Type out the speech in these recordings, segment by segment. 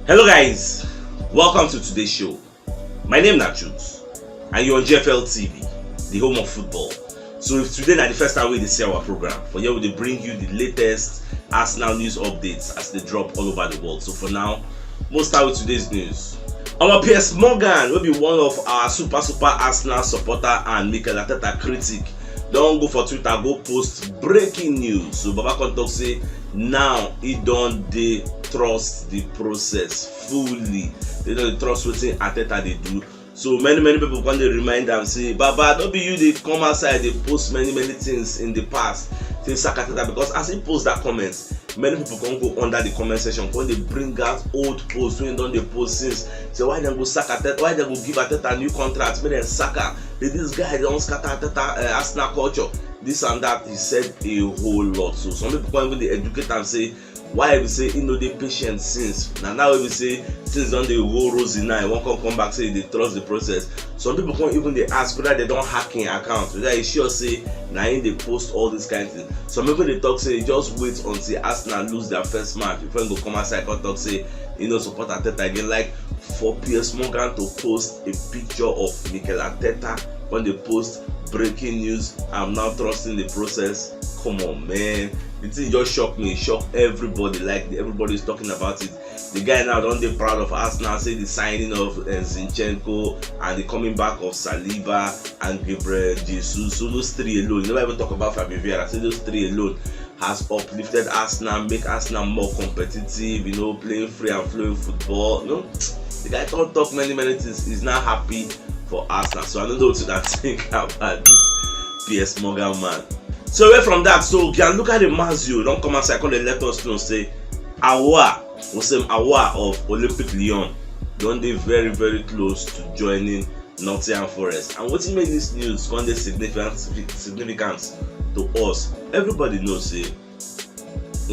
Hello guys, welcome to today's show. My name is CHUKS and you're on GFL TV, the home of football. So if today is the first time we see our program, for here we bring you the latest Arsenal news updates as they drop all over the world. So for now, we'll start with today's news. Our Piers Morgan will be one of our super Arsenal supporter and Mikel Arteta critic. Don't go for Twitter, go post breaking news. So Baba Contox say now he don't trust the process fully. They don't trust what Arteta they do. So many people when they remind them say, Baba, don't be you they come outside, they post many things in the past. They sack Arteta because as he post that comments, many people can go under the comment section when they bring out old posts when don't they post since. So why they go sack Arteta? Why they go give Arteta a new contract? Maybe they sack her. This guy don't scatter Arteta Arsenal culture. This and that. He said a whole lot. So some people can even they educate and say, why we say they patient since now we say since on the whole rosy now one can come back say they trust the process. Some people can't even they ask whether they don't hacking account, whether they sure say now they post all this kind of thing. Some people they talk say just wait until Arsenal lose their first match before they go come outside and talk say support Arteta again. Like for Piers Morgan to post a picture of Mikel Arteta when they post breaking news, I'm now trusting the process. Come on, man. The thing just shocked me, shocked everybody. Like everybody is talking about it. The guy now don't they proud of Arsenal, say the signing of Zinchenko and the coming back of Saliba and Gabriel Jesus. So those three alone, you never even talk about Fabio Vieira. Say those three alone has uplifted Arsenal, make Arsenal more competitive, playing free and flowing football. The guy can't talk many things. He's not happy for Arsenal. So I don't know what to think about this Piers Morgan man. So away from that, so you can look at the Mazio. Don't come outside, come and let us know say Awa of Olympic Lyon don't they very close to joining Nottingham Forest. And what made this news kind of significant to us? Everybody knows say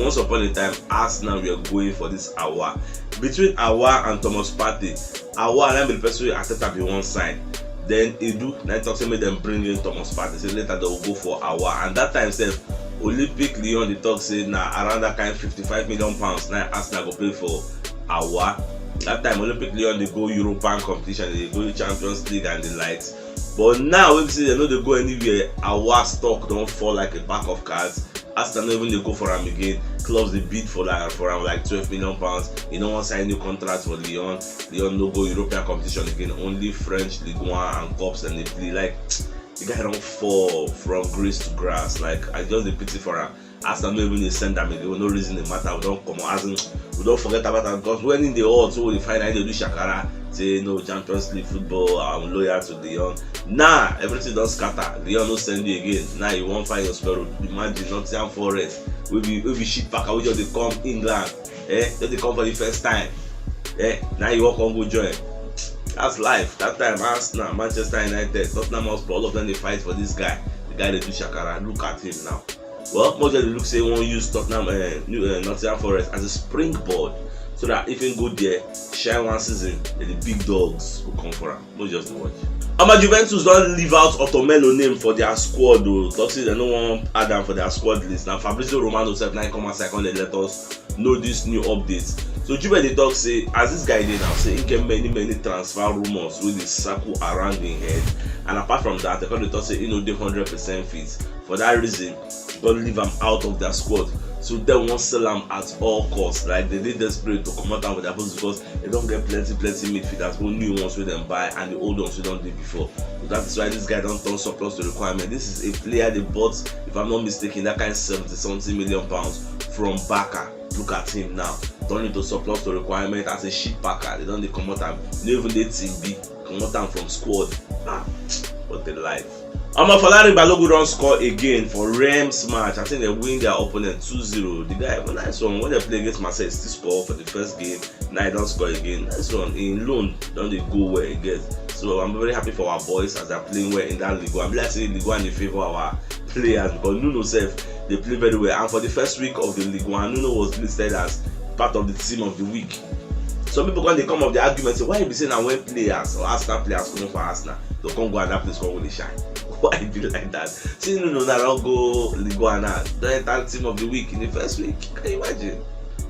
once upon a time Arsenal were going for this Awa. Between Awa and Thomas Partey, Awa and the person Arteta be one side. Then Edu, now talk say make them bring in Thomas Partey. Say later they will go for Awa. And that time said Olympic Lyon, they talk say around that kind £55 million. Now Arsenal go pay for Awa. That time Olympic Lyon they go European competition, they go Champions League and the likes. But now we see they know they go anywhere. Awa stock don't fall like a pack of cards. Arsenal even they go for him again. Clubs they bid for him like £12 million. You don't want to sign new contracts for Lyon. Lyon no go European competition again. Only French Ligue 1 and Cups and they play like the guy don't fall from grace to grass. Like I just the pity for him. Arsenal no even they send them again. No reason they matter. We don't come as we don't forget about that because when in the odds so they find out they do shakara. Say no Champions League football, I'm loyal to Lyon. Nah, everything don't scatter. Lyon no send you again. Now you won't find your spell. Imagine Nottingham Forest. We be shit packer. We just they come England. Just they come for the first time. Now you won't come go join. That's life. That time Arsenal, Manchester United, Tottenham Hotspur, all of them they fight for this guy. The guy they do shakara. Look at him now. Well, most of the look say won't use Tottenham, Nottingham Forest as a springboard. So that if you go there, shine one season, then the big dogs will come for him. Not just watch. Juventus don't leave out Otomelo name for their squad though. Talk say they don't want Adam for their squad list. Now Fabrizio Romano said now come outside and let us know this new updates. So Juve they talk say as this guy did now say he get many transfer rumors with the circle around his head. And apart from that, they talk say they 100% fit. For that reason, don't leave him out of their squad. So they won't sell them at all costs. Like they did desperate to come out with their posts because they don't get plenty midfielders, both new ones with them buy and the old ones we don't do before. So that is why this guy don't turn surplus to requirement. This is a player they bought, if I'm not mistaken, that kind of £70-something million from Barca. Look at him now. Turn into surplus to requirement as a sheet packer. They don't come out and they even they team B, come out from squad. What a life. Falari Balogun don't score again for Rams match. I think they win their opponent 2-0. The guy, well, nice one. When they play against Marseille, still score for the first game. Now he don't score again. Nice one. In loan, don't they go where he gets. So I'm very happy for our boys as they're playing well in that league. I'm glad to say League One they favor our players because Nuno self they play very well. And for the first week of the League One, Nuno was listed as part of the team of the week. Some people when they come up the argument say why you be saying that when players or Arsenal players coming for Arsenal, they can't go and that place where they shine. Why be like that? See, no, don't go Ligue 1 now. The entire team of the week in the first week. Can you imagine?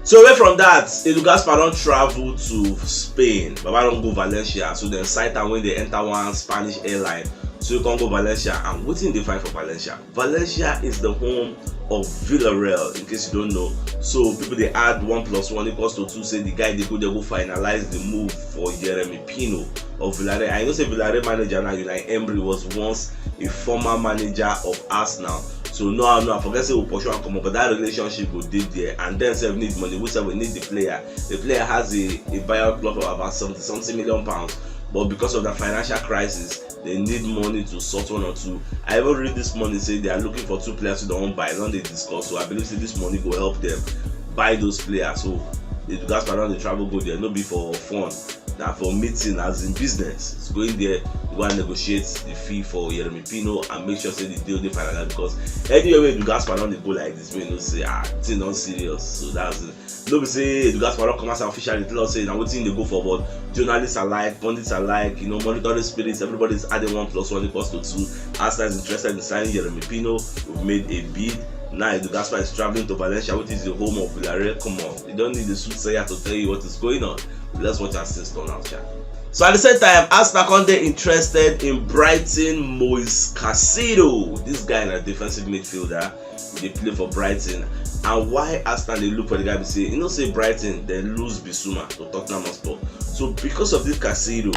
So away from that, Edu Gaspar don travel to Spain. Baba don go Valencia. So dem sight am when they enter one Spanish airline. So you can go Valencia. And wetin dey find for Valencia? Valencia is the home of Villarreal, in case you don't know. So people they add 1 + 1 = 2. Say the guy they go finalize the move for Pino of Villarreal. I know say Villarreal manager now, Unai Emery, was once a former manager of Arsenal. So no, I forget say we pursue and come up, but that relationship will be there. And then say we need money, we say we need the player. The player has a buyout clause of about 70 million pounds. But because of the financial crisis, they need money to sort 1 or 2. I even read this morning say they are looking for 2 players who don't buy. Don't they discuss? So I believe say this money will help them buy those players. So the Gaspar don dey travel go there, no be for fun. Now for meeting as in business. It's going there to go and negotiate the fee for Pino and make sure say the deal they finalize, because anyway the Gaspar don dey go like this, we no say thing not serious. So that's it. No be say the Gaspar don come as officially tell us say now wetin they go for, but journalists alike, pundits alike, monitoring spirits, everybody's adding 1 + 1 = 2. Arsenal is interested in signing Pino. We've made a bid. Now Edu Gaspar is traveling to Valencia, which is the home of Villarreal. Come on, you don't need the soothsayer to tell you what is going on. Let's watch our things turn out, chat. So at the same time, Arsenal Conde interested in Brighton Moise Caicedo. This guy is a defensive midfielder. They play for Brighton. And why Arsenal they look for the guy to say, say Brighton, they lose Bissouma to Tottenham Hotspur. So because of this Caicedo,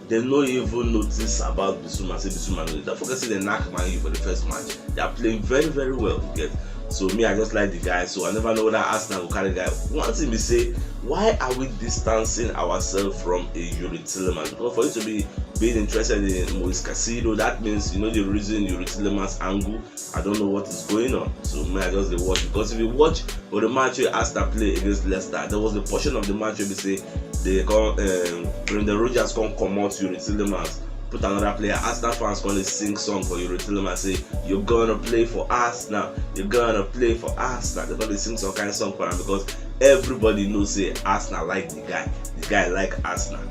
they no even notice about Bissouma. Say Bissouma, don't forget say they knock Man U for the first match. They are playing very, very well. You get. So me, I just like the guy. So I never know whether Arsenal will carry the guy. One thing we say, why are we distancing ourselves from a Yuri Tielemans? Because for you to be being interested in Moise Caicedo, that means the reason Yuri Tielemans angle. I don't know what is going on. So me, I just watch, because if you watch the match where Arsenal play against Leicester, there was a portion of the match where we say they come when the Rogers come out Yuri Tielemans, put another player. Arsenal fans gonna sing song for Yuri Tielemans, say you're gonna play for Arsenal, you're gonna play for Arsenal. They're gonna sing some kind of song for him, because everybody knows say Arsenal like the guy like Arsenal.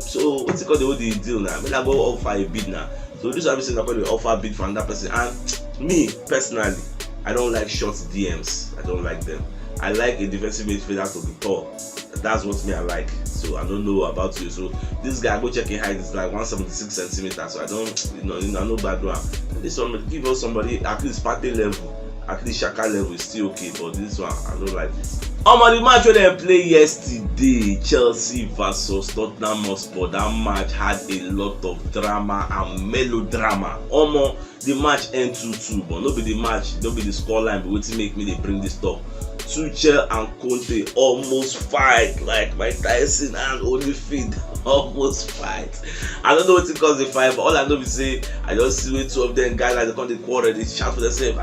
So what's it called, the whole deal now? I go offer a bid now. So this is everything I'm going to offer a bid for another person. And me personally, I don't like short DMs. I don't like them. I like a defensive midfielder to be tall. That's what me I like. So I don't know about you. So this guy, go check his height, is like 176 centimeters. So I don't, I know bad one. This one, give us somebody at least party level, at least Shaka level is still okay. But this one, I don't like this. The match where they play yesterday, Chelsea versus Tottenham Hotspur, that match had a lot of drama and melodrama. The match end 2-2, but no be the match, no be the scoreline, but wetin make me they bring this talk. Tuchel and Conte almost fight, like Mike Tyson and Holyfield almost fight. I don't know what it caused the fight, but all I know is say I just see way 2 of them guys like they come the quarrel, they shout for themselves.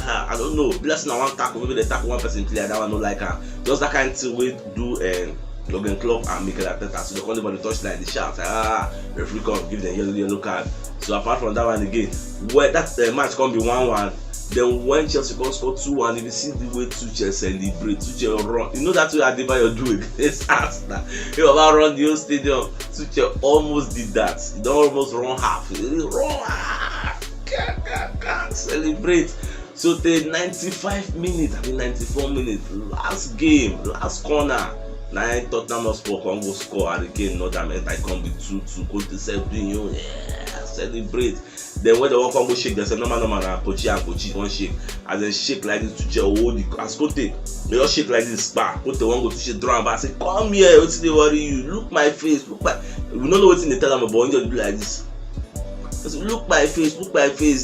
I don't know. Blessing one tackle, maybe they tackle one person player, that one no like her. Just that kind of thing we do Jurgen Klopp and Mikel Arteta. So they call them on the touchline, they shout, referee come give them yellow card. So apart from that one again, where that match can be 1-1. Then when Chelsea can score 2-1, if you see the way Tuchel celebrate, Tuchel run. You know that's what Adebayo do against Arsenal. He about run the whole stadium. Tuchel almost did that. He don't almost run half. He run half. Celebrate. So the 95 minutes, 94 minutes, last game, last corner. Now Tottenham Hotspur can go score. Again, not that meant I come with 2-2. Go to celebrate. Celebrate. Then when they want to go shake, they say no man, Kochi and Kochi don't shake. As they shake like this, Tuchel hold the as Conte, they just shake like this. Conte want go to shake drum, but I say come here, what's they worry you? Look my face, look my. We don't know what's in the tell them about. You just do like this. Say, look my face.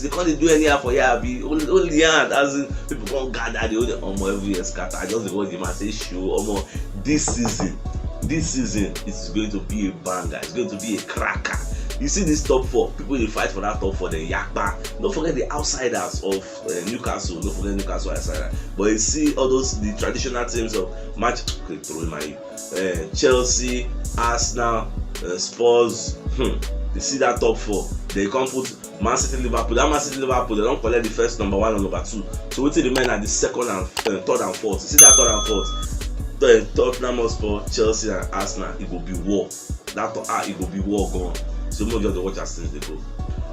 They can't do anything for you. Only hand, as in people can't gather. They hold every year scatter. I just hold him and say show this season is going to be a banger. It's going to be a cracker. You see this top 4, people they fight for that top 4, the Yakba. Don't forget the outsiders of Newcastle. Don't forget Newcastle outsider. But you see all those the traditional teams of match. Okay, throw in my Chelsea, Arsenal, Spurs. You see that top 4. They come put Man City, Liverpool. That Man City, Liverpool, they don't collect the first number 1 and number 2. So we take the men at the second and third and fourth. You see that third and fourth. The Tottenham Hotspur, Chelsea and Arsenal, it will be war. It will be war gone. So most of the watch as things they go.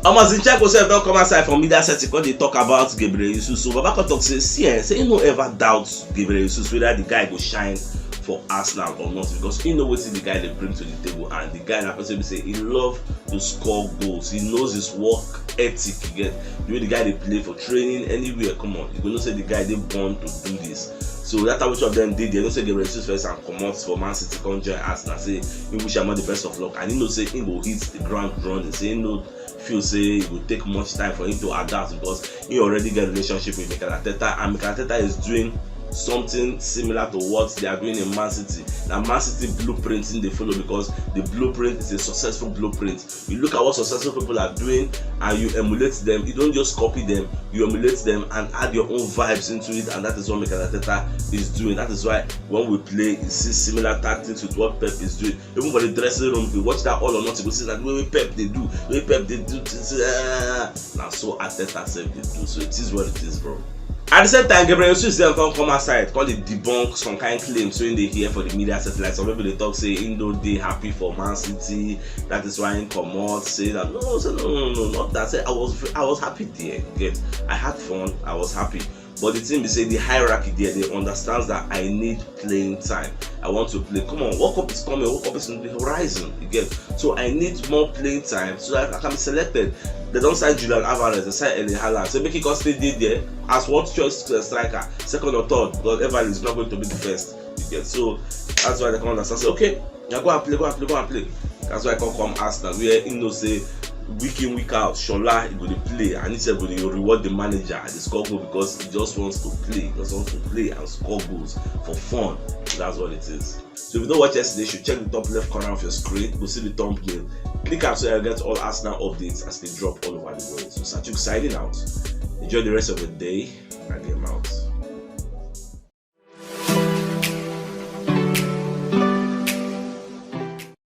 Zinchenko sef don come outside from media setting when they talk about Gabriel Jesus. So Baba talk say he no ever doubt Gabriel Jesus whether the guy go shine for Arsenal or not, because he know wetin the guy dey bring to the table, and the guy na person be say he love to score goals. He knows his work ethic. You get the way the guy dey play for training anywhere. Come on, you go know say the guy dey born to do this. So that time which of them did, they know say Gabriel Jesus first and come out for Man City, come join Arsenal. Say he wish him all the best of luck, and he know say he go hit the ground running. Say he know feel say it will take much time for him to adapt, because he already get a relationship with Mikel Arteta, and Mikel Arteta is doing something similar to what they are doing in Man City. Now Man City blueprinting they follow, because the blueprint is a successful blueprint. You look at what successful people are doing and you emulate them. You don't just copy them, you emulate them and add your own vibes into it, and that is what Mikel Arteta is doing. That is why when we play, you see similar tactics with what Pep is doing. Even for the dressing room, if you watch that All or Nothing, you see that the way Pep they do, now so Arteta said they do. So it is what it is, bro. At the same time, Gabriel Jesus then come outside, call it debunk some kind of claims when they hear for the media set. Like some people they talk say Indo they happy for Man City, that is why he come out say that no, not that. Say I was happy there. Get, I had fun, I was happy. But the thing they say the hierarchy there, they understands that I need playing time. I want to play. Come on, World Cup is coming, World Cup is in the horizon. You get, so I need more playing time so that I can be selected. They don't sign Julian Alvarez, they sign Erling Haaland. So make it stay there as what choice striker, second or third, because Everton is not going to be the first. You get, so that's why they can understand. Say okay, yeah, go and play. That's why I can come Arsenal, where you know say week in week out, Shola he go to play, and he said go to reward the manager and the score goal, because he just wants to play. He just wants to play and score goals for fun. So that's what it is. So if you don't watch yesterday, you should check the top left corner of your screen. Go see the thumbnail. Click out so you get all Arsenal updates as they drop all over the world. So CHUKS signing out. Enjoy the rest of the day and game out.